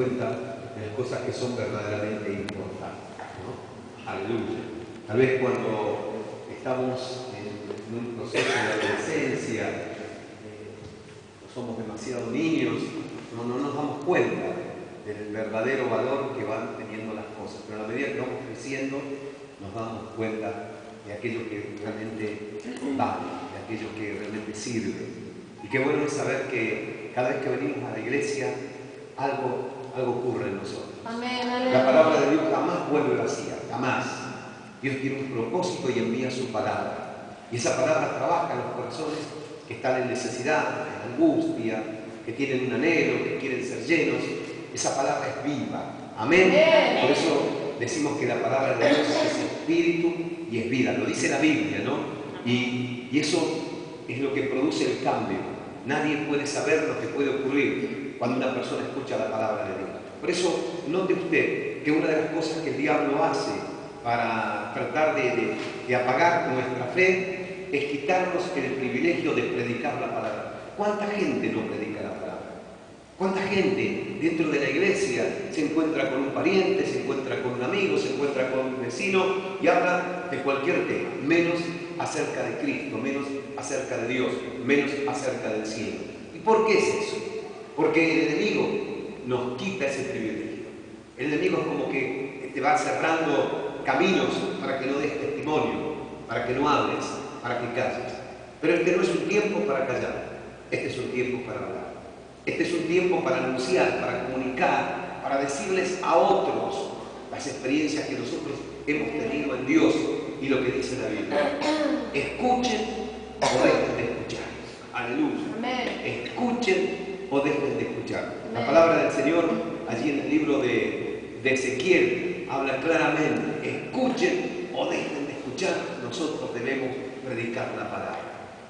cuenta de las cosas que son verdaderamente importantes, ¿no? Aleluya. Tal vez cuando estamos en un proceso de adolescencia, somos demasiado niños, no nos damos cuenta del verdadero valor que van teniendo las cosas, pero a la medida que vamos creciendo nos damos cuenta de aquello que realmente vale, de aquello que realmente sirve. Y qué bueno es saber que cada vez que venimos a la iglesia algo ocurre en nosotros. Amén, La palabra de Dios jamás vuelve vacía, jamás. Dios tiene un propósito y envía su palabra. Y esa palabra trabaja en los corazones que están en necesidad, en angustia, que tienen un anhelo, que quieren ser llenos. Esa palabra es viva. Amén. Por eso decimos que la palabra de Dios es espíritu y es vida. Lo dice la Biblia, ¿no? Y eso es lo que produce el cambio. Nadie puede saber lo que puede ocurrir cuando una persona escucha la palabra de Dios. Por eso, note usted que una de las cosas que el diablo hace para tratar de apagar nuestra fe es quitarnos el privilegio de predicar la palabra. ¿Cuánta gente no predica la palabra? ¿Cuánta gente dentro de la iglesia se encuentra con un pariente, se encuentra con un amigo, se encuentra con un vecino y habla de cualquier tema, menos acerca de Cristo, menos acerca de Dios, menos acerca del cielo? ¿Y por qué es eso? Porque el enemigo nos quita ese privilegio. El enemigo es como que te va cerrando caminos para que no des testimonio, para que no hables, para que calles. Pero este no es un tiempo para callar, este es un tiempo para hablar. Este es un tiempo para anunciar, para comunicar, para decirles a otros las experiencias que nosotros hemos tenido en Dios y lo que dice la Biblia. Escuchen o dejen de escuchar. Aleluya. Escuchen o dejen de escuchar. La palabra del Señor, allí en el libro de Ezequiel, habla claramente: escuchen o dejen de escuchar. Nosotros debemos predicar la palabra.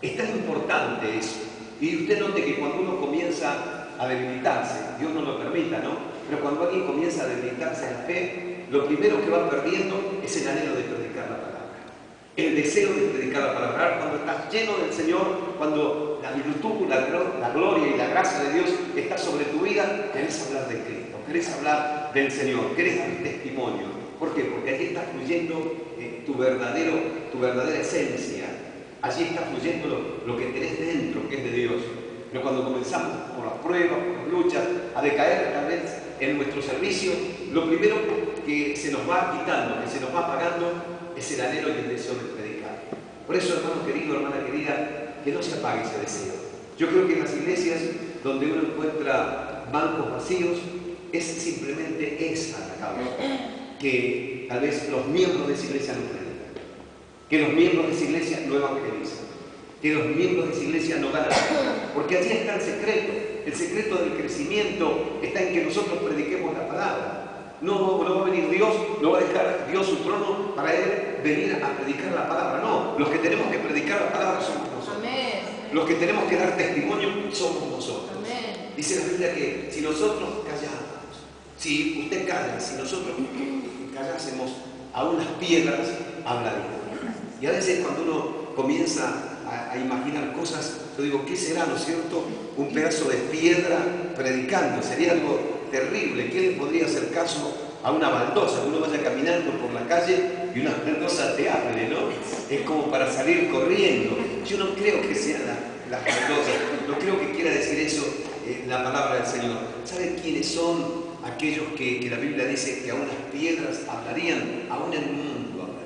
Es tan importante eso. Y usted note que cuando uno comienza a debilitarse, Dios no lo permita, ¿no? Pero cuando alguien comienza a debilitarse en la fe, lo primero que va perdiendo es el anhelo de predicar la palabra. El deseo de predicar la palabra. Cuando estás lleno del Señor, cuando la virtud, la gloria y la gracia de Dios está sobre tu vida, querés hablar de Cristo, querés hablar del Señor, querés dar testimonio. ¿Por qué? Porque allí está fluyendo tu verdadera esencia. Allí está fluyendo lo que tenés dentro, que es de Dios. Pero cuando comenzamos por las pruebas, por las luchas, a decaer tal vez en nuestro servicio, lo primero que se nos va quitando, que se nos va apagando, es el anhelo y el deseo de predicar. Por eso, hermano querido, hermana querida, que no se apague ese deseo. Yo creo que en las iglesias donde uno encuentra bancos vacíos, es simplemente esa la causa. Que tal vez los miembros de esa iglesia no predican, que los miembros de esa iglesia no evangelizan, que los miembros de esa iglesia no ganan. Porque allí está el secreto. El secreto del crecimiento está en que nosotros prediquemos la palabra. No va a venir Dios, no va a dejar Dios su trono para Él venir a predicar la palabra. No, los que tenemos que predicar la palabra somos nosotros. Amén. Los que tenemos que dar testimonio somos nosotros. Amén. Dice la Biblia que si nosotros callamos, si usted calla, si nosotros callásemos, aún las piedras hablarían. Y a veces cuando uno comienza a imaginar cosas, yo digo, ¿qué será, no es cierto? Un pedazo de piedra predicando, sería algo terrible. ¿Quién le podría hacer caso a una baldosa? Uno vaya caminando por la calle y una baldosa te hable, ¿no? Es como para salir corriendo. Yo no creo que sean las baldosas, no creo que quiera decir eso la palabra del Señor. ¿Saben quiénes son aquellos que la Biblia dice que aún las piedras hablarían? Aún el mundo hablaría.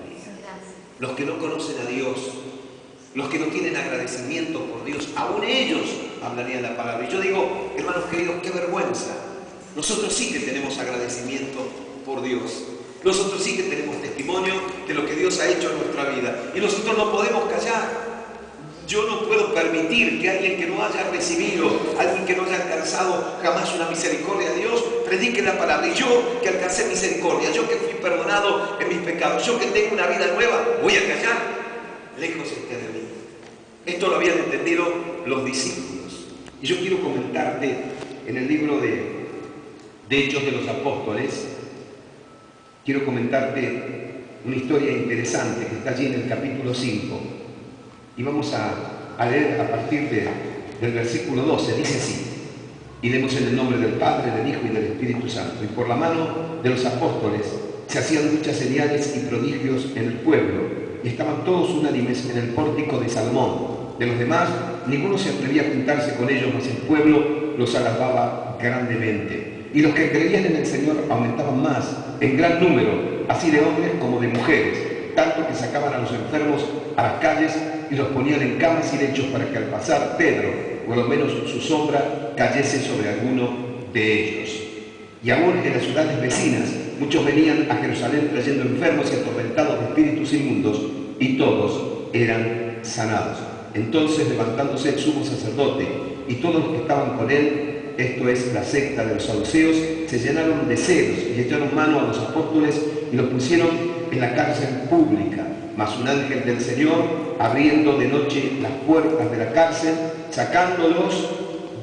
Los que no conocen a Dios, los que no tienen agradecimiento por Dios, aún ellos hablarían la palabra. Y yo digo, hermanos queridos, qué vergüenza. Nosotros sí que tenemos agradecimiento por Dios. Nosotros sí que tenemos testimonio de lo que Dios ha hecho en nuestra vida. Y nosotros no podemos callar. Yo no puedo permitir que alguien que no haya recibido, alguien que no haya alcanzado jamás una misericordia de Dios, predique la palabra. Y yo que alcancé misericordia, yo que fui perdonado en mis pecados, yo que tengo una vida nueva, voy a callar. Lejos esté de mí. Esto lo habían entendido los discípulos. Y yo quiero comentarte en el libro de Hechos de los Apóstoles, quiero comentarte una historia interesante que está allí en el capítulo 5. Y vamos a leer a partir del versículo 12. Dice así: Y demos en el nombre del Padre, del Hijo y del Espíritu Santo. Y por la mano de los apóstoles se hacían muchas señales y prodigios en el pueblo, y estaban todos unánimes en el pórtico de Salomón. De los demás, ninguno se atrevía a juntarse con ellos, mas el pueblo los alababa grandemente. Y los que creían en el Señor aumentaban más, en gran número, así de hombres como de mujeres, tanto que sacaban a los enfermos a las calles y los ponían en camas y lechos para que al pasar Pedro, o a lo menos su sombra, cayese sobre alguno de ellos. Y aún en las ciudades vecinas, muchos venían a Jerusalén trayendo enfermos y atormentados de espíritus inmundos, y todos eran sanados. Entonces, levantándose el sumo sacerdote y todos los que estaban con él, esto es la secta de los saduceos, se llenaron de celos y echaron mano a los apóstoles y los pusieron en la cárcel pública. Mas un ángel del Señor, abriendo de noche las puertas de la cárcel, sacándolos,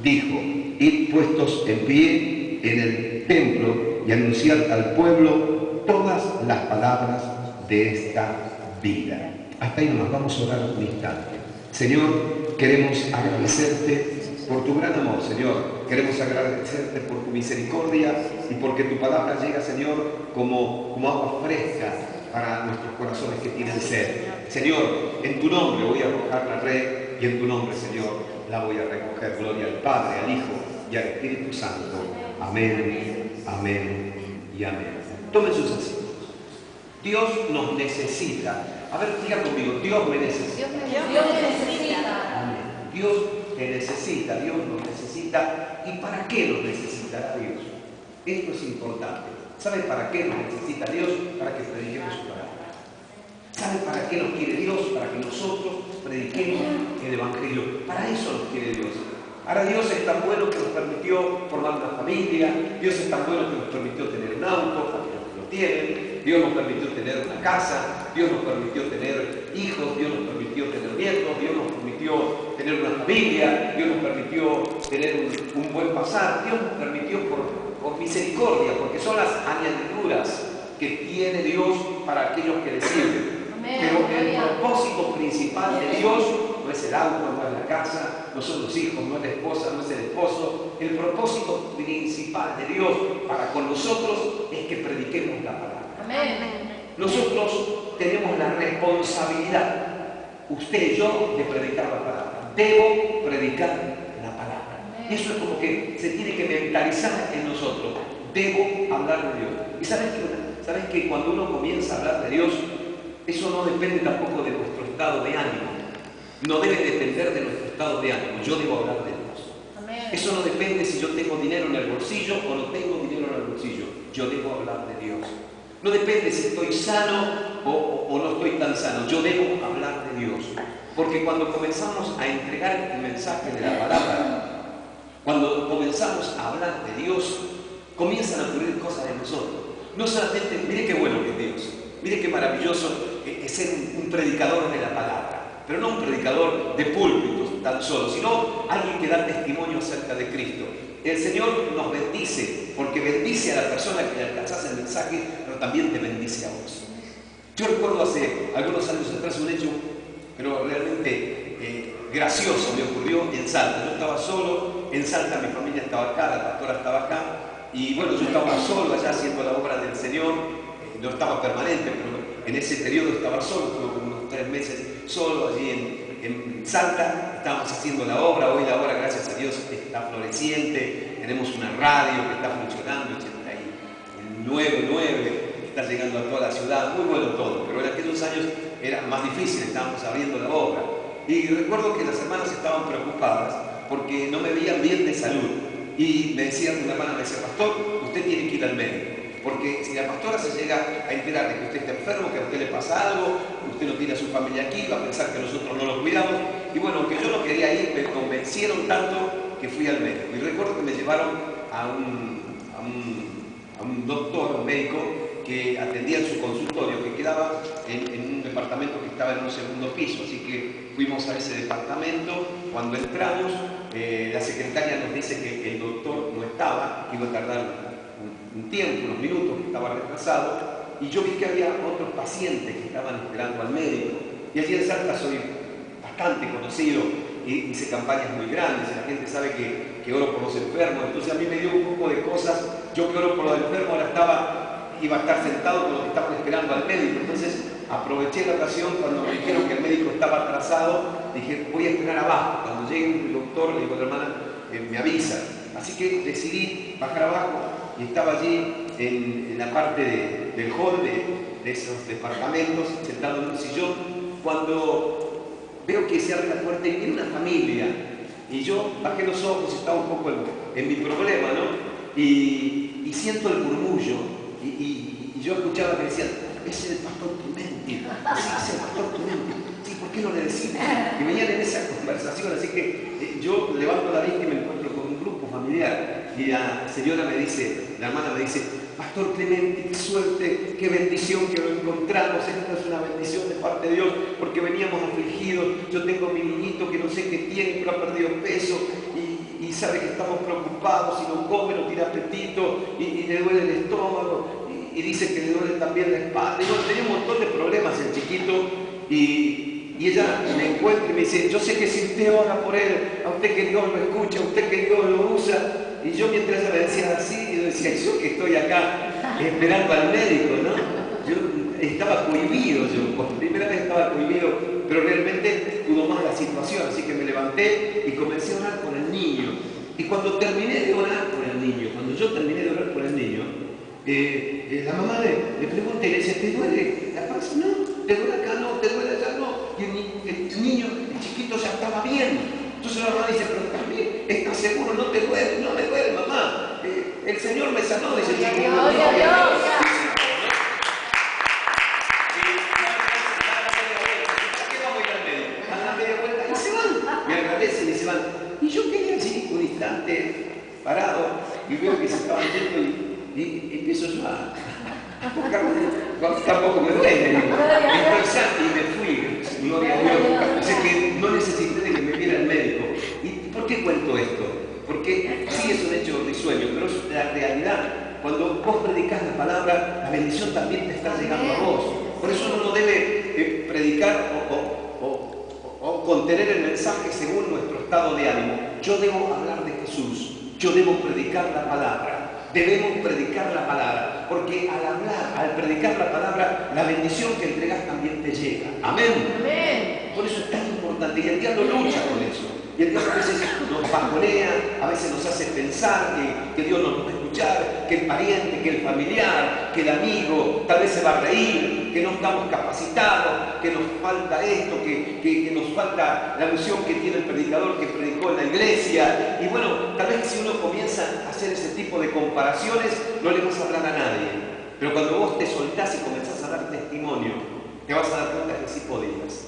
dijo: id puestos en pie en el templo y anunciad al pueblo todas las palabras de esta vida. Hasta ahí nomás, vamos a orar un instante. Señor, queremos agradecerte por tu gran amor, Señor. Queremos agradecerte por tu misericordia y porque tu palabra llega, Señor, como agua fresca para nuestros corazones que tienen sed. Señor, en tu nombre voy a arrojar la red y en tu nombre, Señor, la voy a recoger. Gloria al Padre, al Hijo y al Espíritu Santo. Amén, amén y amén. Tomen sus asientos. Dios nos necesita. A ver, diga conmigo, Dios me necesita. Dios me necesita. Amén. Dios te necesita, Dios nos necesita. ¿Y para qué nos necesitará Dios? Esto es importante. ¿Sabe para qué nos necesita Dios? Para que prediquemos su palabra. ¿Sabe para qué nos quiere Dios? Para que nosotros prediquemos el Evangelio. Para eso nos quiere Dios. Ahora, Dios es tan bueno que nos permitió formar una familia. Dios es tan bueno que nos permitió tener un auto, para los que lo tienen. Dios nos permitió tener una casa. Dios nos permitió tener hijos. Dios nos permitió tener nietos. Dios nos permitió tener una familia. Dios nos permitió tener un buen pasar. Dios nos permitió por misericordia, porque son las añadiduras que tiene Dios para aquellos que le sirven. Pero el propósito principal de Dios no es el auto, no es la casa, no son los hijos, no es la esposa, no es el esposo. El propósito principal de Dios para con nosotros es que prediquemos la palabra. Nosotros tenemos la responsabilidad, usted y yo, de predicar la palabra. Debo predicar la palabra. Y eso es como que se tiene que mentalizar en nosotros. Debo hablar de Dios. Y sabes que cuando uno comienza a hablar de Dios, eso no depende tampoco de nuestro estado de ánimo. No debe depender de nuestro estado de ánimo. Yo debo hablar de Dios. Amén. Eso no depende si yo tengo dinero en el bolsillo o no tengo dinero en el bolsillo. Yo debo hablar de Dios. No depende si estoy sano o no estoy tan sano. Yo debo hablar de Dios. Porque cuando comenzamos a entregar el mensaje de la palabra, cuando comenzamos a hablar de Dios, comienzan a ocurrir cosas en nosotros. No solamente, mire qué bueno que es Dios. Mire qué maravilloso es ser un predicador de la palabra, pero no un predicador de púlpitos tan solo, sino alguien que da testimonio acerca de Cristo. El Señor nos bendice, porque bendice a la persona que le alcanzase el mensaje, pero también te bendice a vos. Yo recuerdo hace algunos años atrás un hecho, pero realmente gracioso, me ocurrió en Salta. Yo estaba solo en Salta, mi familia estaba acá, la pastora estaba acá, y bueno, yo estaba solo allá haciendo la obra del Señor. No estaba permanente, pero en ese periodo estaba solo, estuve como unos 3 meses solo allí en Salta. Estábamos haciendo la obra. Hoy la obra, gracias a Dios, está floreciente. Tenemos una radio que está funcionando, 89.9, está llegando a toda la ciudad. Muy bueno todo, pero en aquellos años era más difícil, estábamos abriendo la obra. Y recuerdo que las hermanas estaban preocupadas porque no me veían bien de salud. Y una hermana me decía: pastor, usted tiene que ir al médico. Porque si la pastora se llega a enterar de que usted está enfermo, que a usted le pasa algo, usted no tiene a su familia aquí, va a pensar que nosotros no lo cuidamos. Y bueno, aunque yo no quería ir, me convencieron tanto que fui al médico. Y recuerdo que me llevaron a un doctor, un médico, que atendía en su consultorio, que quedaba en un departamento que estaba en un segundo piso. Así que fuimos a ese departamento. Cuando entramos, la secretaria nos dice que el doctor no estaba, que iba a tardar un tiempo, unos minutos, que estaba retrasado, y yo vi que había otros pacientes que estaban esperando al médico. Y allí en Salta soy bastante conocido hice campañas muy grandes, la gente sabe que oro por los enfermos, entonces a mí me dio un poco de cosas, yo que oro por los enfermos ahora iba a estar sentado con los que estaban esperando al médico, entonces aproveché la ocasión cuando me dijeron que el médico estaba atrasado, dije voy a esperar abajo, cuando llegue el doctor, le digo a la hermana, me avisa, así que decidí bajar abajo y estaba allí en la parte del hall de esos departamentos, sentado en un sillón, cuando veo que se abre la puerta y viene una familia, y yo bajé los ojos, estaba un poco en mi problema, ¿no? Y siento el murmullo, y yo escuchaba que decían, ese es el pastor Clementi, sí, es el pastor Clementi, sí, ¿por qué no le decimos? Y venían en esa conversación, así que yo levanto la vista y me encuentro con un grupo familiar, y la señora me dice, la hermana me dice, Pastor Clementi, qué suerte, qué bendición que lo encontramos, esta es una bendición de parte de Dios, porque veníamos afligidos, yo tengo a mi niñito que no sé qué tiene, pero ha perdido peso, y sabe que estamos preocupados, y no come, no tiene apetito, y le duele el estómago, y dice que le duele también la espalda, y bueno, tenía un montón de problemas el chiquito, y ella me encuentra y me dice, yo sé que si usted ora por él, a usted que Dios lo escucha, a usted que Dios lo usa. Y yo mientras ella me decía así, yo decía, yo que estoy acá esperando al médico, ¿no? Yo estaba cohibido, por primera vez estaba cohibido, pero realmente pudo más la situación, así que me levanté y comencé a orar por el niño. Y cuando terminé de orar por el niño, cuando yo terminé de orar por el niño, la mamá le pregunta y le dice, ¿te duele la panza? No, ¿te duele acá? No, ¿te duele allá? No. Y el niño, el chiquito ya estaba bien. Entonces la mamá dice, pero también, ¿estás seguro? ¿No te duele? No me duele, mamá. El Señor me sanó, dice el chiquito. Y se van. Me agradecen y se van. Y yo quedé así un instante parado y veo que se estaban yendo y empiezo yo a buscar, tampoco me duele, digo. Y me fui, gloria a Dios. O sea que no necesité de que me viera el médico. ¿Y por qué cuento esto? Porque sí es un hecho risueño, pero es la realidad. Cuando vos predicás la palabra, la bendición también te está llegando a vos. Por eso uno no debe predicar o contener el mensaje según nuestro estado de ánimo. Yo debo hablar de Jesús, yo debo predicar la palabra. Debemos predicar la palabra, porque al hablar, al predicar la palabra, la bendición que entregas también te llega. Amén. Amén. Por eso es tan importante, y el diablo lucha con eso. Y el diablo a veces nos bajonea, a veces nos hace pensar que Dios no nos va a escuchar, que el pariente, que el familiar, que el amigo tal vez se va a reír, que no estamos capacitados, que nos falta esto, que nos falta la unción que tiene el predicador que predicó en la iglesia. Y bueno, tal vez si uno comienza a hacer ese tipo de comparaciones, no le vas a hablar a nadie. Pero cuando vos te soltás y comenzás a dar testimonio, te vas a dar cuenta que sí podías.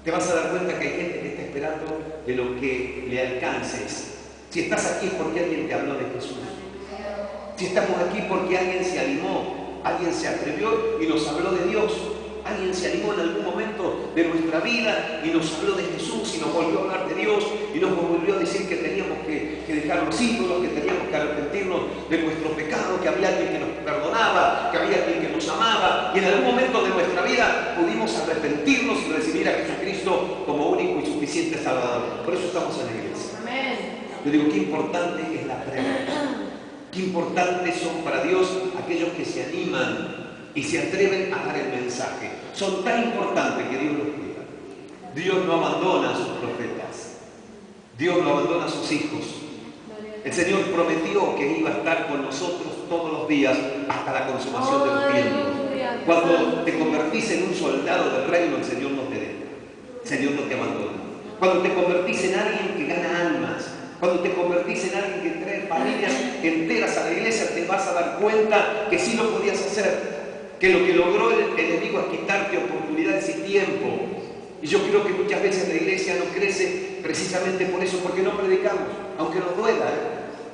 Te vas a dar cuenta que hay gente que está esperando de lo que le alcances. Si estás aquí es porque alguien te habló de Jesús. Si estamos aquí porque alguien se animó, alguien se atrevió y nos habló de Dios. Alguien se animó en algún momento de nuestra vida y nos habló de Jesús y nos volvió a hablar de Dios y nos volvió a decir que teníamos que dejar los ídolos, que teníamos que arrepentirnos de nuestro pecado, que había alguien que nos perdonaba, que había alguien que nos amaba, y en algún momento de nuestra vida pudimos arrepentirnos y recibir a Jesucristo como único y suficiente Salvador. Por eso estamos en la iglesia. Amén. Yo digo, qué importante es la pregunta. Qué importantes son para Dios aquellos que se animan y se atreven a dar el mensaje. Son tan importantes que Dios los cuida. Dios no abandona a sus profetas. Dios no abandona a sus hijos. El Señor prometió que iba a estar con nosotros todos los días hasta la consumación de los tiempos. Cuando te convertís en un soldado del reino, el Señor no te deja. El Señor no te abandona. Cuando te convertís en alguien que gana almas, cuando te convertís en alguien que trae familias enteras a la iglesia, te vas a dar cuenta que sí lo podías hacer. Que lo que logró el enemigo es quitarte oportunidades y tiempo. Y yo creo que muchas veces la iglesia no crece precisamente por eso, porque no predicamos, aunque nos duela,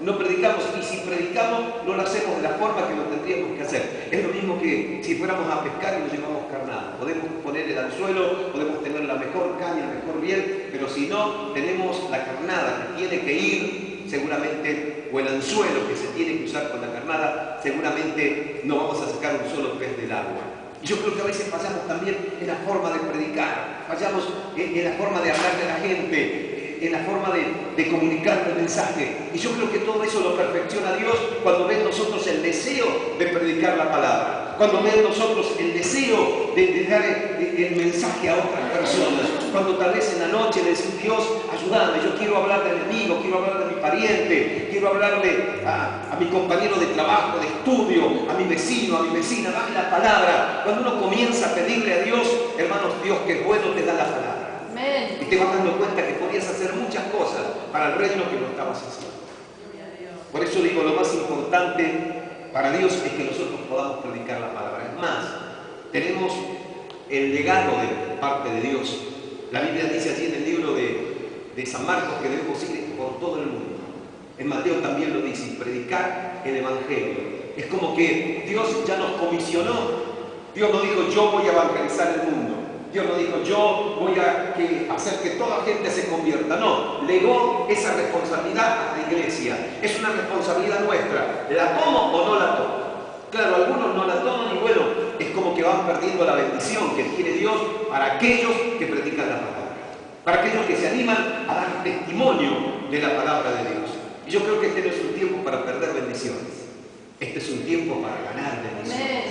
no predicamos, y si predicamos no lo hacemos de la forma que lo tendríamos que hacer. Es lo mismo que si fuéramos a pescar y nos llevamos carnada. Podemos poner el anzuelo, podemos tener la mejor caña, el mejor riel, pero si no tenemos la carnada que tiene que ir, seguramente, o el anzuelo que se tiene que usar con la carnada, seguramente no vamos a sacar un solo pez del agua. Y yo creo que a veces fallamos también en la forma de predicar, fallamos en la forma de hablarle a la gente. en la forma de comunicar el mensaje. Y yo creo que todo eso lo perfecciona Dios cuando ve en nosotros el deseo de predicar la palabra, cuando ve en nosotros el deseo de dar el mensaje a otras personas, cuando tal vez en la noche le decimos: Dios, ayúdame, yo quiero hablar del enemigo, quiero hablar de mi pariente, quiero hablarle a mi compañero de trabajo, de estudio, a mi vecino, a mi vecina, dame la palabra. Cuando uno comienza a pedirle a Dios, hermanos, Dios que es bueno te da la palabra. Y te vas dando cuenta que podías hacer muchas cosas para el reino que no estabas haciendo. Por eso digo, lo más importante para Dios es que nosotros podamos predicar la palabra. Es más, tenemos el legado de parte de Dios. La Biblia dice allí en el libro de San Marcos que debemos ir por todo el mundo. En Mateo también lo dice, predicar el Evangelio. Es como que Dios ya nos comisionó. Dios no dijo: yo voy a evangelizar el mundo. Dios no dijo: yo voy a hacer que toda la gente se convierta. No, legó esa responsabilidad a la iglesia. Es una responsabilidad nuestra. ¿La tomo o no la tomo? Claro, algunos no la toman y bueno, es como que van perdiendo la bendición que tiene Dios para aquellos que predican la palabra, para aquellos que se animan a dar testimonio de la palabra de Dios. Y yo creo que este no es un tiempo para perder bendiciones. Este es un tiempo para ganar bendiciones.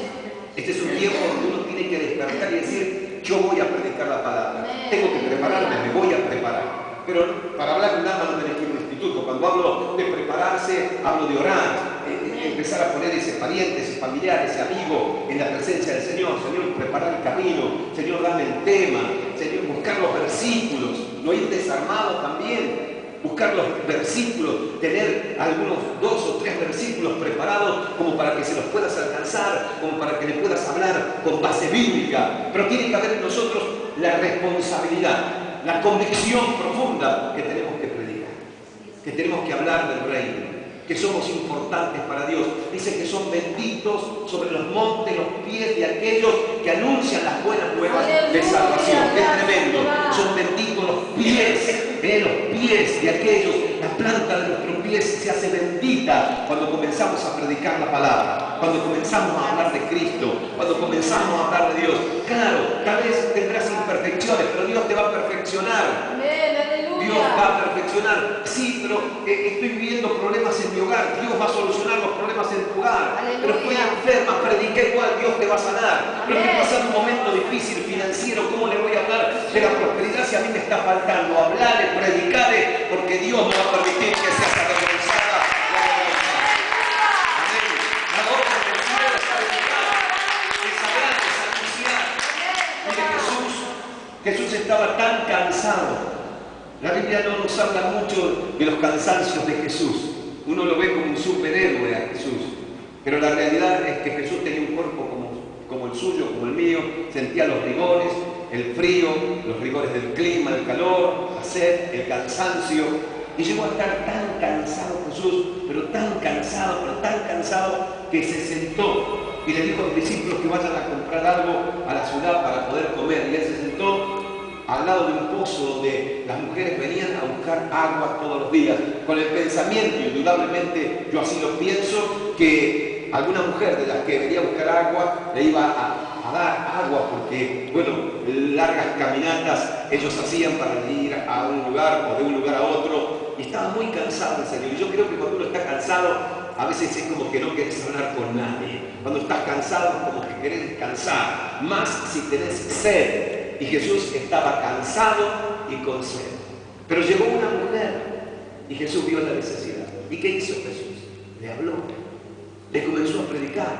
Este es un tiempo donde uno tiene que despertar y decir: yo voy a predicar la palabra. Tengo que prepararme, me voy a preparar. Pero para hablar de un alma no tenés que ir a un instituto. Cuando hablo de prepararse, hablo de orar, empezar a poner ese pariente, ese familiar, ese amigo en la presencia del Señor. Señor, preparar el camino. Señor, dame el tema. Señor, buscar los versículos. No ir desarmado también. Buscar los versículos, tener algunos 2 o 3 versículos preparados como para que se los puedas alcanzar, como para que le puedas hablar con base bíblica. Pero tiene que haber en nosotros la responsabilidad, la convicción profunda que tenemos que predicar, que tenemos que hablar del reino, que somos importantes para Dios. Dice que son benditos sobre los montes los pies de aquellos que anuncian las buenas nuevas de salvación. ¡Qué tremendo! Son benditos los pies de aquellos, la planta de nuestros pies se hace bendita cuando comenzamos a predicar la palabra, cuando comenzamos a hablar de Cristo, cuando comenzamos a hablar de Dios. Claro, tal vez tendrás imperfecciones, pero Dios te va a perfeccionar. Dios va a perfeccionar. Sí, pero estoy viviendo problemas en mi hogar. Dios va a solucionar los problemas en tu hogar. Pero estoy enferma, prediqué igual, Dios te va a sanar. Pero estoy pasando un momento difícil financiero, ¿cómo le voy a hablar de la prosperidad si a mí me está faltando? Hablarle, predicarle, porque Dios no va a permitir que seas avergonzada. Amén. La obra del Señor es predicar, es hablar, es anunciar. Mire, Jesús estaba tan cansado. La Biblia no nos habla mucho de los cansancios de Jesús. Uno lo ve como un superhéroe a Jesús. Pero la realidad es que Jesús tenía un cuerpo como el suyo, como el mío. Sentía los rigores, el frío, los rigores del clima, el calor, la sed, el cansancio. Y llegó a estar tan cansado Jesús, pero tan cansado, que se sentó y le dijo a los discípulos que vayan a comprar algo a la ciudad para poder comer. Y él se sentó al lado de un pozo donde las mujeres venían a buscar agua todos los días, con el pensamiento, indudablemente yo así lo pienso, que alguna mujer de las que venía a buscar agua le iba a dar agua, porque, bueno, largas caminatas ellos hacían para ir a un lugar o de un lugar a otro, y estaba muy cansado el Señor. Y yo creo que cuando uno está cansado, a veces es como que no querés hablar con nadie. Cuando estás cansado es como que querés descansar, más si tenés sed. Y Jesús estaba cansado y con sed. Pero llegó una mujer y Jesús vio la necesidad. ¿Y qué hizo Jesús? Le habló, le comenzó a predicar,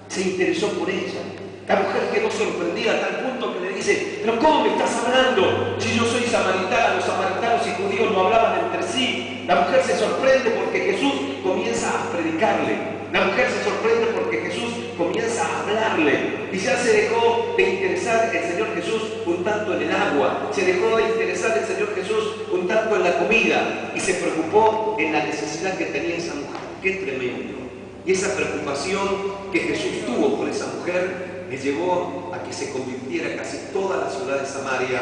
se interesó por ella. La mujer quedó sorprendida a tal punto que le dice: ¿pero cómo me estás hablando? Si yo soy samaritana, los samaritanos y judíos no hablaban entre sí. La mujer se sorprende porque Jesús comienza a predicarle. La mujer se sorprende porque Jesús comienza a hablarle y ya se dejó de interesar el Señor Jesús un tanto en el agua, se dejó de interesar el Señor Jesús un tanto en la comida y se preocupó en la necesidad que tenía esa mujer. ¡Qué tremendo! Y esa preocupación que Jesús tuvo por esa mujer le llevó a que se convirtiera casi toda la ciudad de Samaria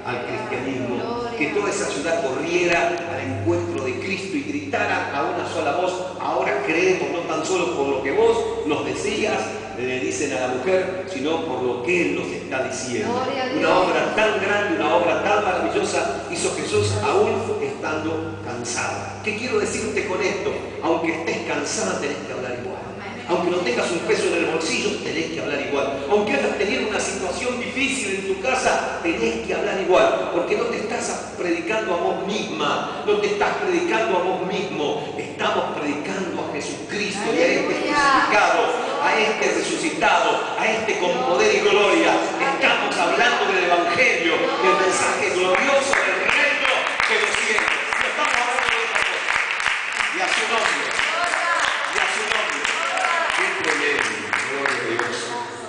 al cristianismo, que toda esa ciudad corriera al encuentro de Cristo y gritara a una sola voz: ahora creemos, no tan solo por lo que vos nos decías, le dicen a la mujer, sino por lo que Él nos está diciendo. Una obra tan grande, una obra tan maravillosa hizo Jesús aún estando cansada. ¿Qué quiero decirte con esto? Aunque estés cansada, tenés que hablar igual. Aunque no tengas un peso en el bolsillo, tenés que hablar igual. Aunque hayas tenido una situación difícil en tu casa, tenés que hablar igual. Porque no te estás predicando a vos misma, no te estás predicando a vos mismo. Estamos predicando a Jesucristo y a este crucificado, a este resucitado, a este con poder y gloria. Estamos hablando del Evangelio, del mensaje glorioso del reino de los cielos. No estamos hablando de otra cosa. Y a su nombre. Y a su nombre. Gloria a Dios.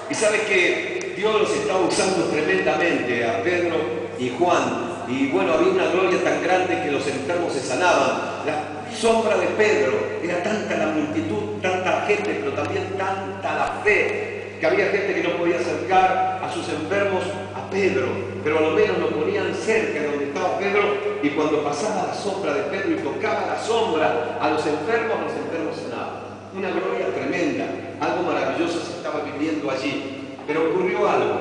Y sabes que Dios los está usando tremendamente a Pedro y Juan. Y bueno, había una gloria tan grande que los enfermos se sanaban. La sombra de Pedro, era tanta la multitud, tanta gente, pero también tanta la fe, que había gente que no podía acercar a sus enfermos a Pedro, pero a lo menos lo ponían cerca de donde estaba Pedro, y cuando pasaba la sombra de Pedro y tocaba la sombra a los enfermos sanaban. Una gloria tremenda, algo maravilloso se estaba viviendo allí. Pero ocurrió algo.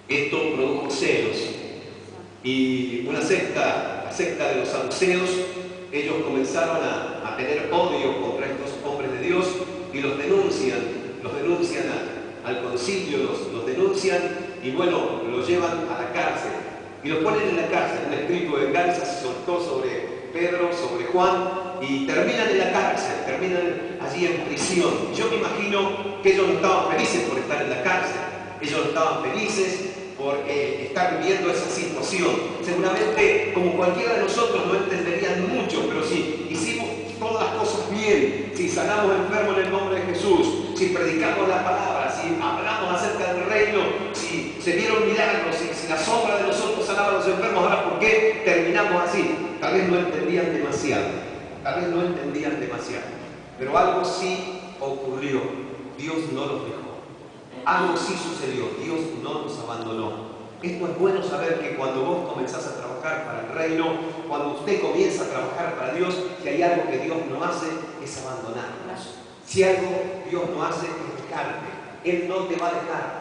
Esto produjo celos. Y una secta, la secta de los saduceos, ellos comenzaron a tener odio contra estos hombres de Dios y los denuncian al concilio, los denuncian y bueno, los llevan a la cárcel. Y los ponen en la cárcel. Un espíritu de venganza se soltó sobre Pedro, sobre Juan, y terminan en la cárcel, terminan allí en prisión. Yo me imagino que ellos no estaban felices por estar en la cárcel, ellos no estaban felices por estar viviendo esa situación. Seguramente, como cualquiera de nosotros, no entenderían mucho, pero si hicimos todas las cosas bien, si sanamos enfermos en el nombre de Jesús, si predicamos la palabra, si hablamos acerca del reino, si se vieron milagros, si la sombra de nosotros sanaba a los enfermos, ahora ¿por qué terminamos así? Tal vez no entendían demasiado, pero algo sí ocurrió. Dios no los dejó. Algo sí sucedió, Dios no nos abandonó. Esto es bueno saber que cuando vos comenzás a trabajar para el reino, cuando usted comienza a trabajar para Dios, si hay algo que Dios no hace, es abandonarnos. Si algo Dios no hace, es dejarte. Él no te va a dejar,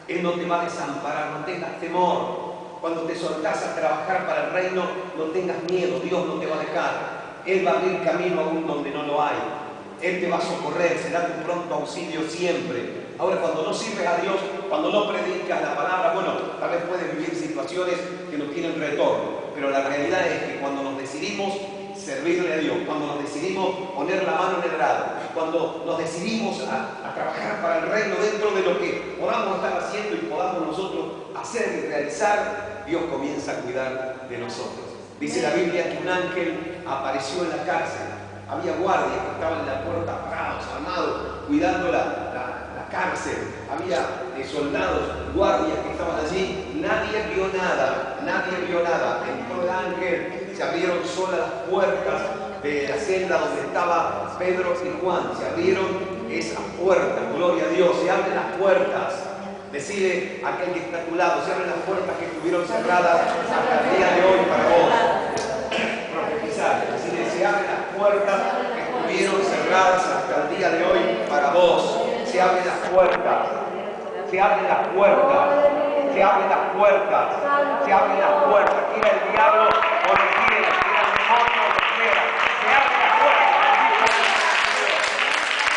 Él no te va a desamparar, no tengas temor. Cuando te soltás a trabajar para el reino, no tengas miedo, Dios no te va a dejar. Él va a abrir camino aún donde no lo hay. Él te va a socorrer, será tu pronto auxilio siempre. Ahora, cuando no sirves a Dios, cuando no predicas la palabra, bueno, tal vez puedes vivir situaciones que no tienen retorno, pero la realidad es que cuando nos decidimos servirle a Dios, cuando nos decidimos poner la mano en el arado, cuando nos decidimos a trabajar para el reino dentro de lo que podamos estar haciendo y podamos nosotros hacer y realizar, Dios comienza a cuidar de nosotros. Dice la Biblia que un ángel apareció en la cárcel. Había guardias que estaban en la puerta parados, armados, cuidando la cárcel. Había soldados, guardias que estaban allí. Nadie vio nada. Entró el ángel, se abrieron solas las puertas de la celda donde estaba Pedro y Juan. Se abrieron esas puertas, gloria a Dios. Se abren las puertas. Decide a aquel que está a tu lado, se abren las puertas que estuvieron cerradas hasta el día de hoy para vos. Profetizar. Decide, se abren las puertas que estuvieron cerradas hasta el día de hoy para vos. Se abren las puertas. Se abren las puertas. Se abren las puertas. Se abren las puertas. Quiera el diablo o no quiera, quiera el demonio o no quiera. Se abren las puertas.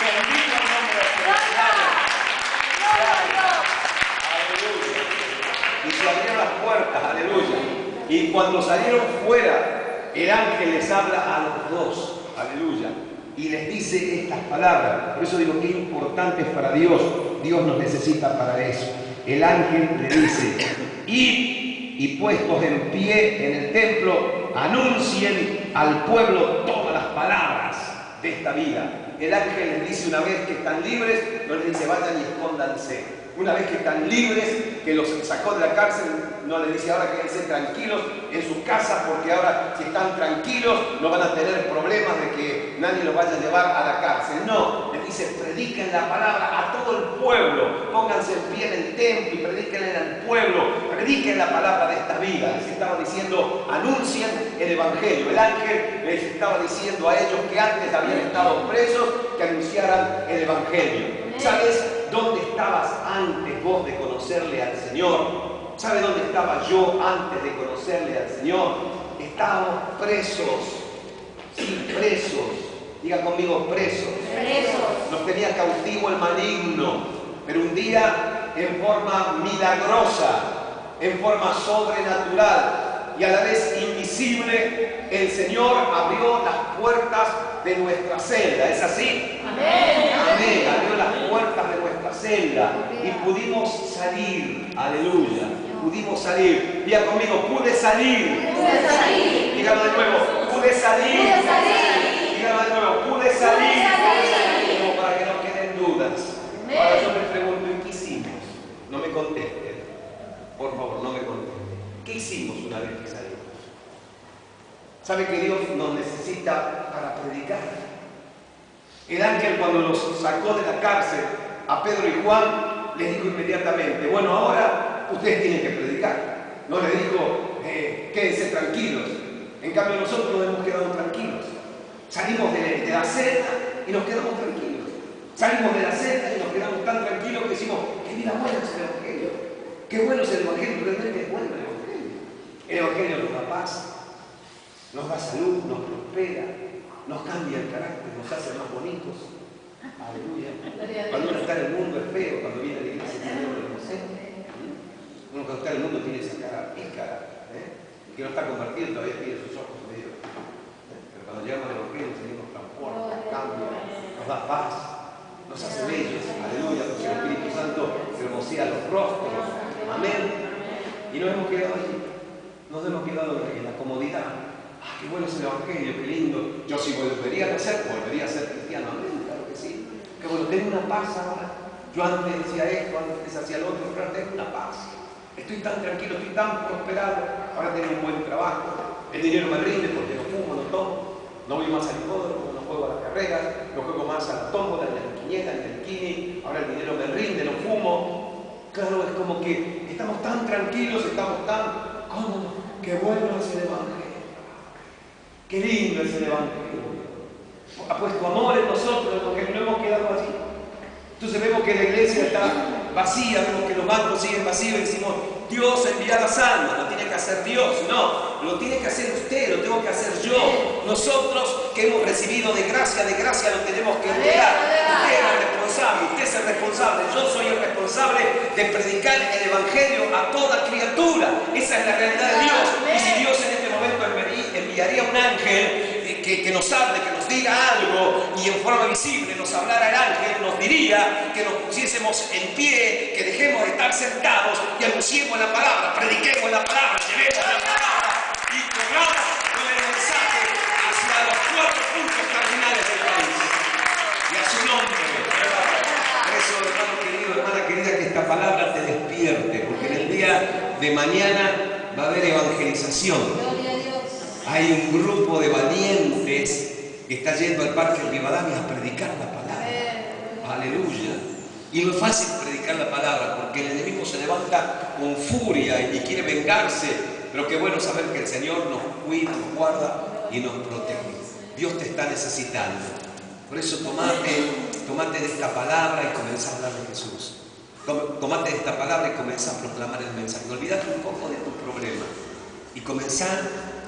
Bendito el nombre del Señor. Y se abrieron las puertas, aleluya. Y cuando salieron fuera, el ángel les habla a los dos, aleluya. Y les dice estas palabras. Por eso digo que importante es para Dios. Dios nos necesita para eso. El ángel le dice: id y puestos en pie en el templo, anuncien al pueblo todas las palabras de esta vida. El ángel les dice, una vez que están libres, no les dice vayan y escóndanse. Una vez que están libres, que los sacó de la cárcel, no les dice ahora quédense tranquilos en sus casas, porque ahora si están tranquilos no van a tener problemas de que nadie los vaya a llevar a la cárcel. No, les dice prediquen la palabra a todo el pueblo, pónganse en pie en el templo y predíquenle al pueblo, prediquen la palabra de esta vida. Les estaba diciendo, anuncien el evangelio. El ángel les estaba diciendo a ellos que antes habían estado presos, que anunciaran el evangelio. ¿Sabes dónde estabas antes vos de conocerle al Señor? ¿Sabes dónde estaba yo antes de conocerle al Señor? estábamos presos. Sí, presos. Diga conmigo, presos. Presos. Nos tenía cautivo el maligno, pero un día en forma milagrosa, en forma sobrenatural y a la vez invisible, el Señor abrió las puertas de nuestra celda. ¿Es así? Amén. Amén. Abrió las puertas de nuestra celda y pudimos salir. Aleluya. Pudimos salir. Diga conmigo, pude salir. Pude salir. Dígalo de nuevo, pude salir. Pude salir. Dígalo de nuevo, pude salir. salir. Como para que no queden dudas. Amén. Ahora yo me pregunto, ¿y qué hicimos? No me contesten. Por favor, no me contesten. ¿Qué hicimos una vez que salimos? ¿Sabe que Dios nos necesita para predicar? El ángel, cuando los sacó de la cárcel a Pedro y Juan, les dijo inmediatamente: bueno, ahora ustedes tienen que predicar. No les dijo, quédense tranquilos. En cambio nosotros nos hemos quedado tranquilos. Salimos de la celda y nos quedamos tranquilos. Salimos de la celda y nos quedamos tan tranquilos que decimos: qué vida buena es el Evangelio. Qué bueno es el Evangelio, realmente es bueno el Evangelio. El Evangelio nos da paz, nos da salud, nos prospera, nos cambia el carácter, nos hace más bonitos. Aleluya. Cuando uno está en el mundo es feo, cuando viene a la iglesia Señor lo inocente. Uno cuando está en el mundo tiene esa cara pícara. El que no está convertido todavía tiene sus ojos medio. Pero cuando llegamos al Evangelio el Señor nos transforma, nos cambia, nos da paz, nos hace bellos. Aleluya, porque el Espíritu Santo hermosea los rostros. Amén. Y nos hemos quedado allí. Nos hemos quedado en la comodidad. ¡Ah, qué bueno es el Evangelio, qué lindo! Yo si volvería a ser cristiano. Amén, claro que sí. Que bueno, tengo una paz ahora. Yo antes decía esto, antes hacía lo otro, pero ahora tengo una paz. Estoy tan tranquilo, estoy tan prosperado. Ahora tengo un buen trabajo. El dinero me rinde porque no fumo, no tomo. No voy más al hipódromo, no juego a las carreras, no juego más a la tómbola, ni a la quiniela, ni al kini. Ahora el dinero me rinde, no fumo. Claro, es como que estamos tan tranquilos, estamos tan cómodos. Qué bueno es el Evangelio. Qué lindo es el Evangelio. Ha puesto amor en nosotros, porque no hemos quedado allí. Entonces vemos que la iglesia está vacía, vemos que los bancos siguen vacíos y decimos: Dios envía las almas. Lo tiene que hacer Dios. No, lo tiene que hacer usted, lo tengo que hacer yo. Nosotros que hemos recibido de gracia lo tenemos que entregar. Usted es el responsable, usted es el responsable. Yo soy el responsable de predicar el Evangelio a toda criatura. Esa es la realidad de Dios. Y si Dios en este momento enviaría un ángel que nos hable, que nos diga algo, y en forma visible nos hablara el ángel, nos diría que nos pusiésemos en pie, que dejemos de estar sentados y anunciemos la palabra, prediquemos la palabra, llevemos la palabra y corramos con el mensaje hacia los 4 puntos cardinales del país. Y a su nombre. Por eso, hermano querido, hermana querida, que esta palabra te despierte, porque en el día de mañana va a haber evangelización. Hay un grupo de valientes que está yendo al Parque Rivadavia a predicar la palabra. Aleluya. Y no es fácil predicar la palabra porque el enemigo se levanta con furia y quiere vengarse. Pero qué bueno saber que el Señor nos cuida, nos guarda y nos protege. Dios te está necesitando. Por eso tomate de esta palabra y comenzá a hablar de Jesús. Tomate de esta palabra y comenzá a proclamar el mensaje. Olvídate un poco de tus problemas y comenzá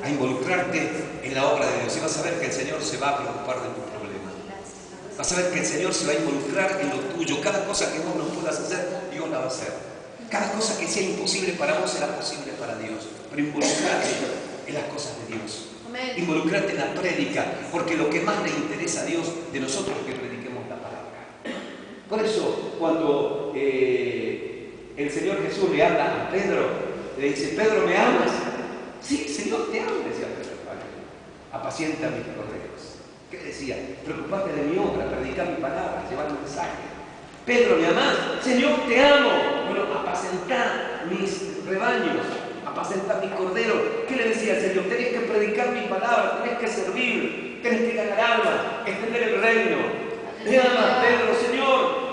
a involucrarte en la obra de Dios. Y vas a ver que el Señor se va a preocupar de tus problemas. Vas a ver que el Señor se va a involucrar en lo tuyo. Cada cosa que vos no puedas hacer, Dios la va a hacer. Cada cosa que sea imposible para vos será posible para Dios. Pero involucrate en las cosas de Dios. Involucrate en la prédica, porque lo que más le interesa a Dios de nosotros es que prediquemos la palabra. Por eso, cuando el Señor Jesús le habla a Pedro, le dice: Pedro, ¿me amas? Sí, Señor, te amo, decía Pedro. Apacienta mis corderos. ¿Qué decía? Preocupate de mi obra, predicar mi palabra, llevar mi mensaje. Pedro, ¿me amás? Señor, te amo. Bueno, apacentá mis rebaños, apacentá mis corderos. ¿Qué le decía el Señor? Tenés que predicar mi palabra, tenés que servir, tenés que ganar almas, extender el reino. ¿Me amas, Pedro, Señor?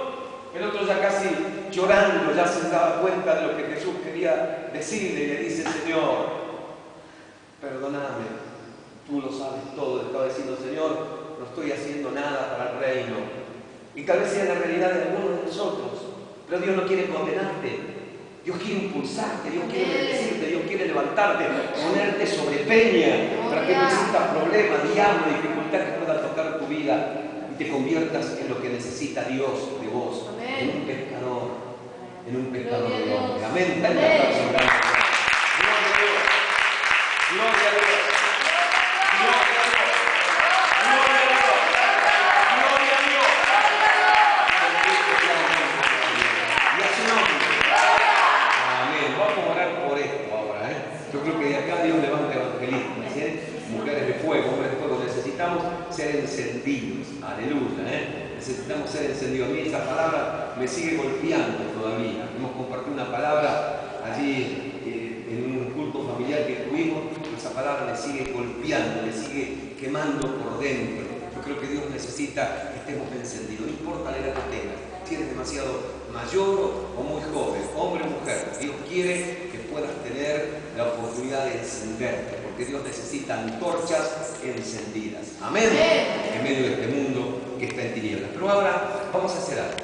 El otro ya casi llorando, ya se daba cuenta de lo que Jesús quería decirle y le dice: Señor, perdóname, tú lo sabes todo. Le estaba diciendo: Señor, no estoy haciendo nada para el reino. Y tal vez sea la realidad de algunos de nosotros, pero Dios no quiere condenarte. Dios quiere impulsarte, Dios quiere bendecirte, Dios quiere levantarte, ponerte sobre peña para que no exista problema, diablo, dificultad que pueda tocar tu vida y te conviertas en lo que necesita Dios de vos, en un pescador de hombre. Amén. Dale un aplauso grande. Gloria a Dios. Gloria a Dios. Gloria a Dios. Gloria a Dios. Gloria a Dios. Y a su nombre. Amén. Vamos a orar por esto ahora. Yo creo que de acá Dios levanta evangelistas, mujeres de fuego, hombres de fuego. Necesitamos ser encendidos. Aleluya. Necesitamos ser encendidos. A mí esa palabra me sigue golpeando todavía. Hemos compartido una palabra allí en un culto familiar que tuvimos. Esa palabra me sigue golpeando, me sigue quemando por dentro. Yo creo que Dios necesita que estemos encendidos. No importa la edad que tengas, si eres demasiado mayor o muy joven, hombre o mujer. Dios quiere que puedas tener la oportunidad de encenderte, porque Dios necesita antorchas encendidas. Amén. En medio de este mundo que está en tinieblas. Pero ahora vamos a hacer algo.